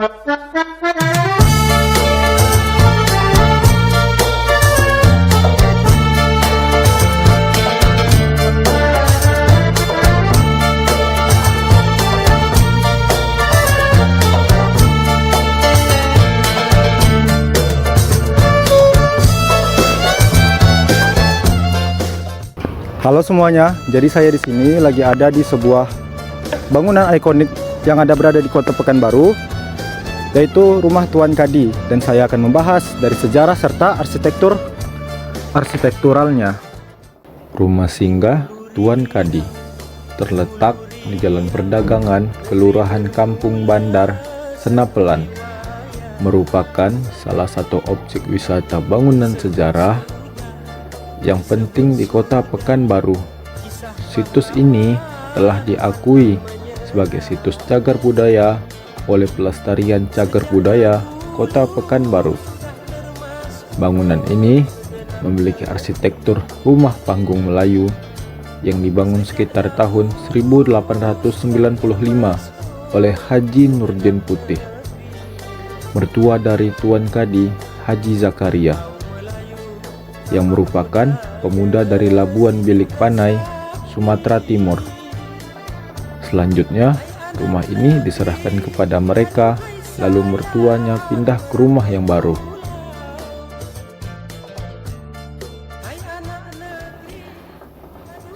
Halo semuanya, jadi saya di sini lagi ada di sebuah bangunan ikonik yang berada di Kota Pekanbaru, yaitu Rumah Tuan Kadi, dan saya akan membahas dari sejarah serta arsitekturalnya. Rumah singgah Tuan Kadi terletak di Jalan Perdagangan, Kelurahan Kampung Bandar, Senapelan, merupakan salah satu objek wisata bangunan sejarah yang penting di Kota Pekanbaru. Situs ini telah diakui sebagai situs cagar budaya oleh Pelestarian Cagar Budaya Kota Pekanbaru. Bangunan ini memiliki arsitektur rumah panggung Melayu yang dibangun sekitar tahun 1895 oleh Haji Nurdin Putih, mertua dari Tuan Kadi, Haji Zakaria, yang merupakan pemuda dari Labuan Bilik Panai, Sumatera Timur. Selanjutnya, rumah ini diserahkan kepada mereka, lalu mertuanya pindah ke rumah yang baru.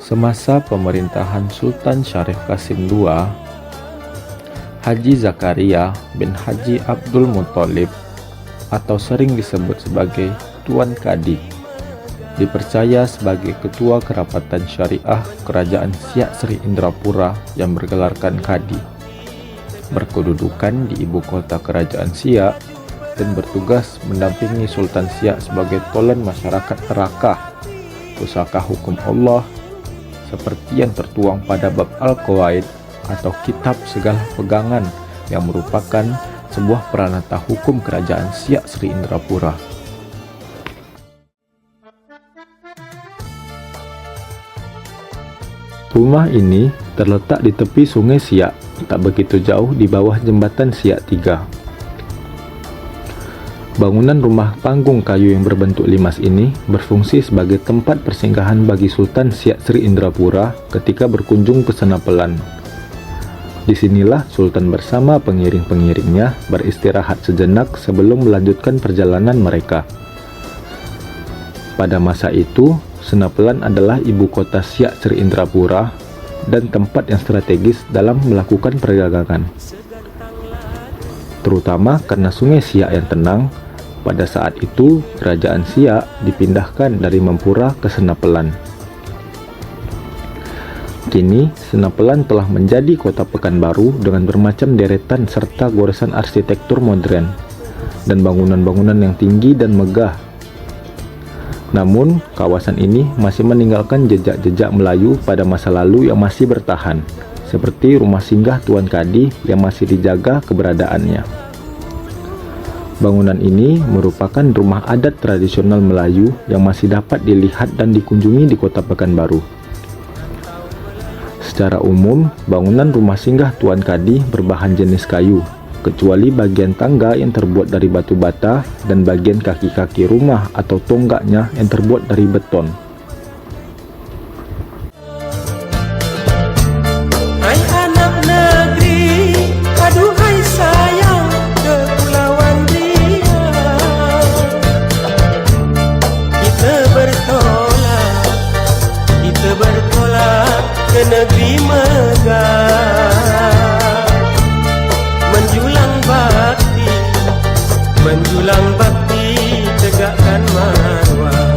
Semasa pemerintahan Sultan Syarif Qasim II, Haji Zakaria bin Haji Abdul Muthalib, atau sering disebut sebagai Tuan Kadi, dipercaya sebagai ketua kerapatan syariah Kerajaan Siak Sri Indrapura yang bergelarkan Kadi, berkedudukan di ibu kota Kerajaan Siak, dan bertugas mendampingi Sultan Siak sebagai tolen masyarakat Terakah, pusaka hukum Allah, seperti yang tertuang pada bab Al-Qawaid atau kitab segala pegangan, yang merupakan sebuah peranata hukum Kerajaan Siak Sri Indrapura. Rumah ini terletak di tepi Sungai Siak, tak begitu jauh di bawah jembatan Siak 3. Bangunan rumah panggung kayu yang berbentuk limas ini berfungsi sebagai tempat persinggahan bagi Sultan Siak Sri Indrapura ketika berkunjung ke Senapelan. Disinilah Sultan bersama pengiring-pengiringnya beristirahat sejenak sebelum melanjutkan perjalanan mereka. Pada masa itu, Senapelan adalah ibu kota Siak Sri Indrapura dan tempat yang strategis dalam melakukan perdagangan. Terutama karena Sungai Siak yang tenang, pada saat itu Kerajaan Siak dipindahkan dari Mempura ke Senapelan. Kini Senapelan telah menjadi Kota Pekanbaru dengan bermacam deretan serta goresan arsitektur modern dan bangunan-bangunan yang tinggi dan megah. Namun, kawasan ini masih meninggalkan jejak-jejak Melayu pada masa lalu yang masih bertahan, seperti rumah singgah Tuan Kadi yang masih dijaga keberadaannya. Bangunan ini merupakan rumah adat tradisional Melayu yang masih dapat dilihat dan dikunjungi di Kota Pekanbaru. Secara umum, bangunan rumah singgah Tuan Kadi berbahan jenis kayu, kecuali bagian tangga yang terbuat dari batu bata dan bagian kaki-kaki rumah atau tonggaknya yang terbuat dari beton. Hai anak negeri, aduhai sayang kepulauan Riau. Kita bertolak ke negeri megah, menjulang bakti tegakkan marwah.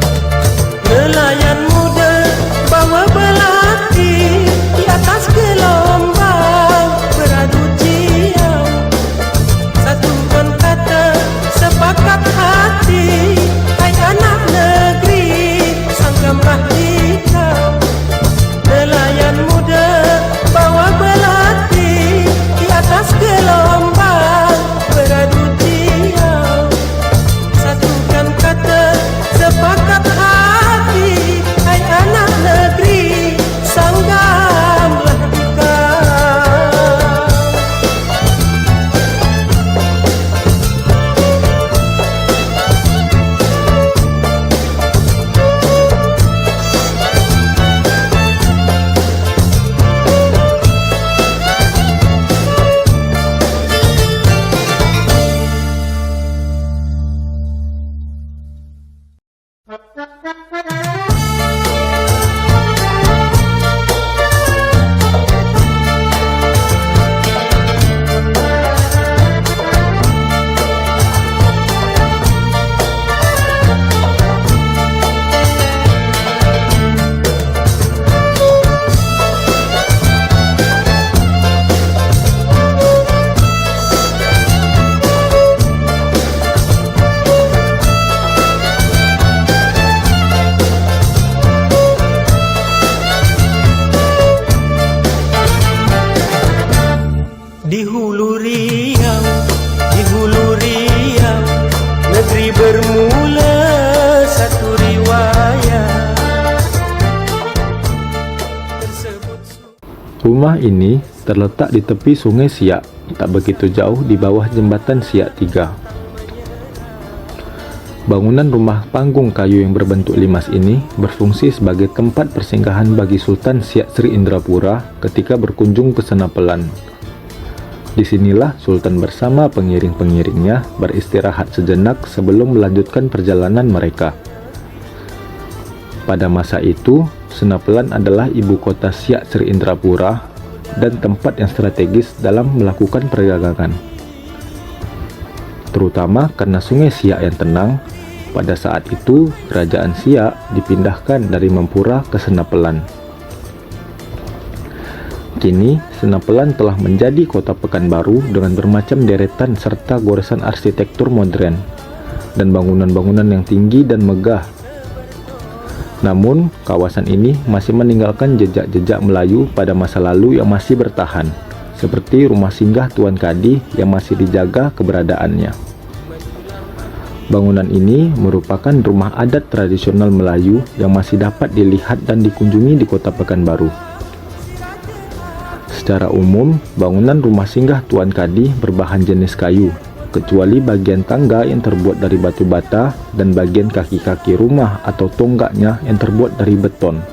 Rumah ini terletak di tepi Sungai Siak, tak begitu jauh di bawah jembatan Siak 3. Bangunan rumah panggung kayu yang berbentuk limas ini berfungsi sebagai tempat persinggahan bagi Sultan Siak Sri Indrapura ketika berkunjung ke Senapelan. Disinilah Sultan bersama pengiring-pengiringnya beristirahat sejenak sebelum melanjutkan perjalanan mereka. Pada masa itu, Senapelan adalah ibu kota Siak Sri Indrapura dan tempat yang strategis dalam melakukan perdagangan. Terutama karena Sungai Siak yang tenang, pada saat itu kerajaan Siak dipindahkan dari Mempura ke Senapelan. Kini, Senapelan telah menjadi kota Pekanbaru dengan bermacam deretan serta goresan arsitektur modern dan bangunan-bangunan yang tinggi dan megah. Namun, kawasan ini masih meninggalkan jejak-jejak Melayu pada masa lalu yang masih bertahan, seperti rumah singgah Tuan Kadi yang masih dijaga keberadaannya. Bangunan ini merupakan rumah adat tradisional Melayu yang masih dapat dilihat dan dikunjungi di kota Pekanbaru. Secara umum, bangunan rumah singgah Tuan Kadi berbahan jenis kayu, kecuali bagian tangga yang terbuat dari batu bata dan bagian kaki-kaki rumah atau tonggaknya yang terbuat dari beton.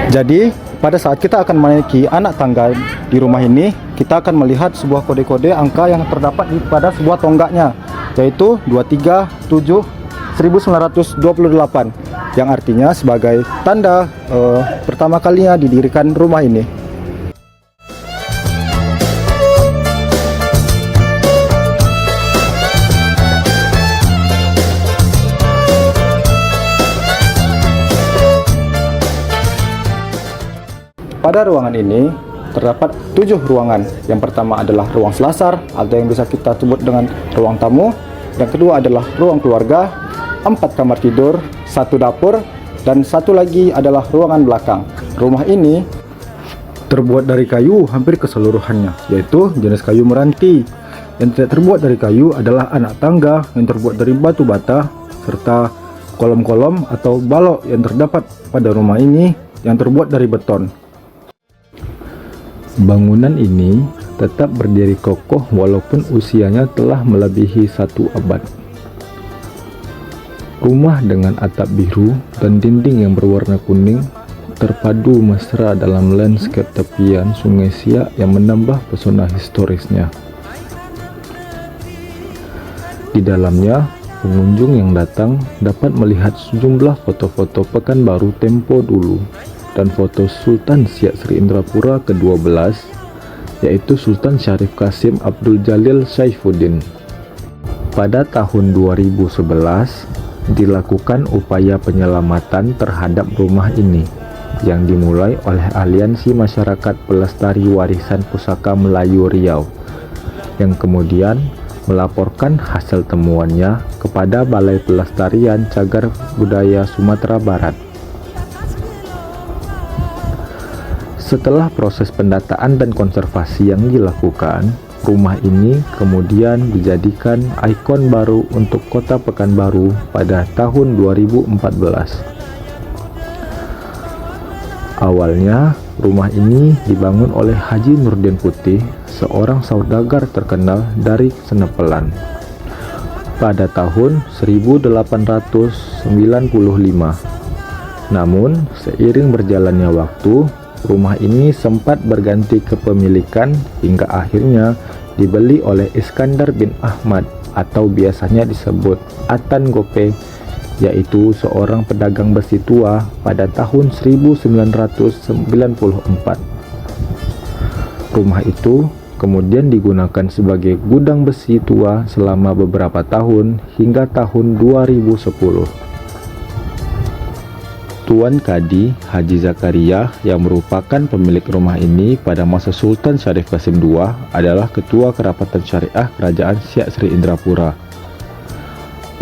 Jadi, pada saat kita akan menaiki anak tangga di rumah ini, kita akan melihat sebuah kode-kode angka yang terdapat pada sebuah tonggaknya, yaitu 237 1928, yang artinya sebagai tanda pertama kalinya didirikan rumah ini. Pada ruangan ini terdapat 7 ruangan. Yang pertama adalah ruang selasar atau yang bisa kita sebut dengan ruang tamu. Yang kedua adalah ruang keluarga, 4 kamar tidur, 1 dapur, dan 1 lagi adalah ruangan belakang. Rumah ini terbuat dari kayu hampir keseluruhannya, yaitu jenis kayu meranti. Yang tidak terbuat dari kayu adalah anak tangga yang terbuat dari batu bata, serta kolom-kolom atau balok yang terdapat pada rumah ini yang terbuat dari beton. Bangunan ini tetap berdiri kokoh walaupun usianya telah melebihi 1 abad. Rumah dengan atap biru dan dinding yang berwarna kuning terpadu mesra dalam lanskap tepian Sungai Siak yang menambah pesona historisnya. Di dalamnya, pengunjung yang datang dapat melihat sejumlah foto-foto Pekanbaru tempo dulu dan foto Sultan Siak Sri Indrapura ke-12, yaitu Sultan Syarif Qasim Abdul Jalil Saifuddin. Pada tahun 2011, dilakukan upaya penyelamatan terhadap rumah ini yang dimulai oleh Aliansi Masyarakat Pelestari Warisan Pusaka Melayu Riau, yang kemudian melaporkan hasil temuannya kepada Balai Pelestarian Cagar Budaya Sumatera Barat. Setelah proses pendataan dan konservasi yang dilakukan, rumah ini kemudian dijadikan ikon baru untuk kota Pekanbaru pada tahun 2014. Awalnya, rumah ini dibangun oleh Haji Nurdin Putih, seorang saudagar terkenal dari Senapelan, pada tahun 1895. Namun, seiring berjalannya waktu, rumah ini sempat berganti kepemilikan hingga akhirnya dibeli oleh Iskandar bin Ahmad atau biasanya disebut Atan Gope, yaitu seorang pedagang besi tua pada tahun 1994. Rumah itu kemudian digunakan sebagai gudang besi tua selama beberapa tahun hingga tahun 2010. Tuan Kadi Haji Zakaria yang merupakan pemilik rumah ini pada masa Sultan Syarif Qasim II adalah Ketua Kerapatan Syariah Kerajaan Siak Sri Indrapura.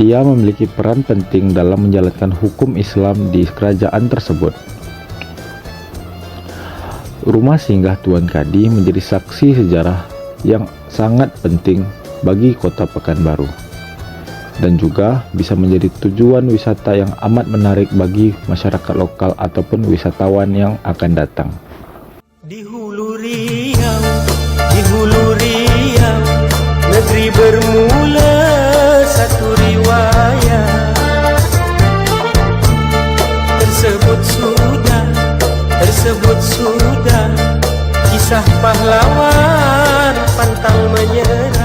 Ia memiliki peran penting dalam menjalankan hukum Islam di kerajaan tersebut. Rumah singgah Tuan Kadi menjadi saksi sejarah yang sangat penting bagi kota Pekanbaru. dan juga bisa menjadi tujuan wisata yang amat menarik bagi masyarakat lokal ataupun wisatawan yang akan datang. Di hulu Riau, negeri bermula satu riwayat. Tersebut sudah kisah pahlawan pantang menyerah.